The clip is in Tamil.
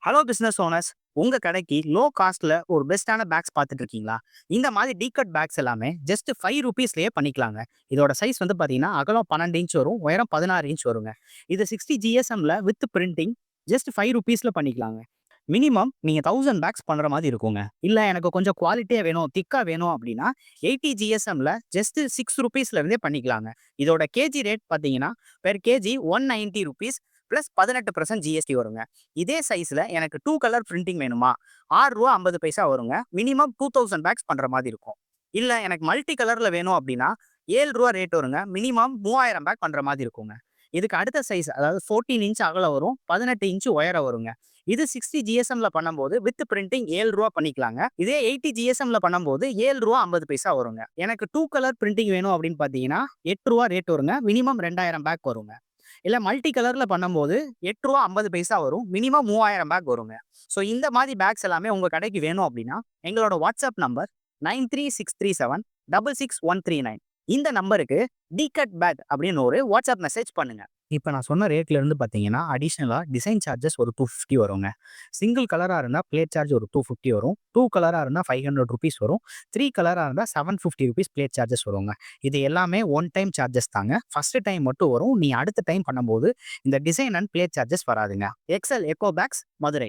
Hello business owners. உங்க கடைக்கு லோ காஸ்ட்ல ஒரு பெஸ்ட்டான பேக்ஸ் பார்த்துட்டு இருக்கீங்களா? இந்த மாதிரி டீகட் பேக்ஸ் எல்லாமே ஜஸ்ட் ₹5லயே பண்ணிக்கலாங்க. இதோட சைஸ் வந்து பார்த்தீங்கன்னா, அகலம் 12 இன்ச் வரும். உயரம் 16 இன்ச் வருங்க. இது 60 ஜிஎஸ்எம்ல வித் பிரிண்டிங் ஜஸ்ட் ₹5ல பண்ணிக்கலாங்க. மினிமம் நீங்க 1000 பேக்ஸ் பண்ற மாதிரி இருக்குங்க. இல்ல எனக்கு கொஞ்சம் குவாலிட்டியா வேணும், திக்கா வேணும் அப்படின்னா 80 ஜிஎஸ்எம்ல ஜஸ்ட் ₹6ல இருந்தே பண்ணிக்கலாங்க. இதோட கேஜி ரேட் பார்த்தீங்கன்னா, பெர் கேஜி ₹190 பிளஸ் 18% ஜிஎஸ்டி வருங்க. இதே சைஸ்ல எனக்கு 2 கலர் பிரிண்டிங் வேணுமா, ₹6.50 வருங்க. மினிமம் 2000 பேக்ஸ் பண்ற மாதிரி இருக்கும். இல்ல எனக்கு மல்டி கலர்ல வேணும் அப்படின்னா ₹7 ரேட் வருங்க. மினிமம் 3000 பேக் பண்ற மாதிரி இருக்குங்க. இதுக்கு அடுத்த சைஸ் அதாவது 14 இன்ச் அகலம் வரும், 18 இன்ச் உயரம் வருங்க. இது 60 ஜிஎஸ்எம்ல பண்ணும்போது வித் பிரிண்டிங் ₹7 பண்ணிக்கலாங்க. இதே 80 ஜிஎஸ்எம்ல பண்ணும்போது ₹7.50 வருங்க. எனக்கு 2 கலர் பிரிண்டிங் வேணும் அப்படின்னு பார்த்தீங்கன்னா ₹8 ரேட் வருங்க. மினிமம் 2000 பேக் வருங்க. இல்ல மல்டி கலர்ல பண்ணும்போது ₹8.50 வரும். மினிமம் 3000 பேக் வருங்க. ஸோ இந்த மாதிரி பேக்ஸ் எல்லாமே உங்க கடைக்கு வேணும் அப்படின்னா எங்களோட வாட்ஸ்அப் நம்பர் 9363766139. இந்த நம்பருக்கு டிகட் பேக் அப்படின்னு ஒரு வாட்ஸ்அப் மெசேஜ் பண்ணுங்க. இப்ப நான் சொன்ன ரேட்ல இருந்து பார்த்தீங்கன்னா, அடிஷனலா டிசைன் சார்ஜஸ் ஒரு ₹250 வருங்க. சிங்கிள் கலரா இருந்தா பிளேட் சார்ஜ் ஒரு ₹250 வரும். 2 கலரா இருந்தா ₹500 வரும். 3 கலரா இருந்தா ₹750 பிளேட் சார்ஜஸ் வருங்க. இது எல்லாமே ஒன் டைம் சார்ஜஸ் தாங்க. ஃபர்ஸ்ட் டைம் மட்டும் வரும். நீ அடுத்த டைம் பண்ணும்போது இந்த டிசைன் அண்ட் பிளேட் சார்ஜஸ் வராதுங்க. Excel eco packs, Madurai.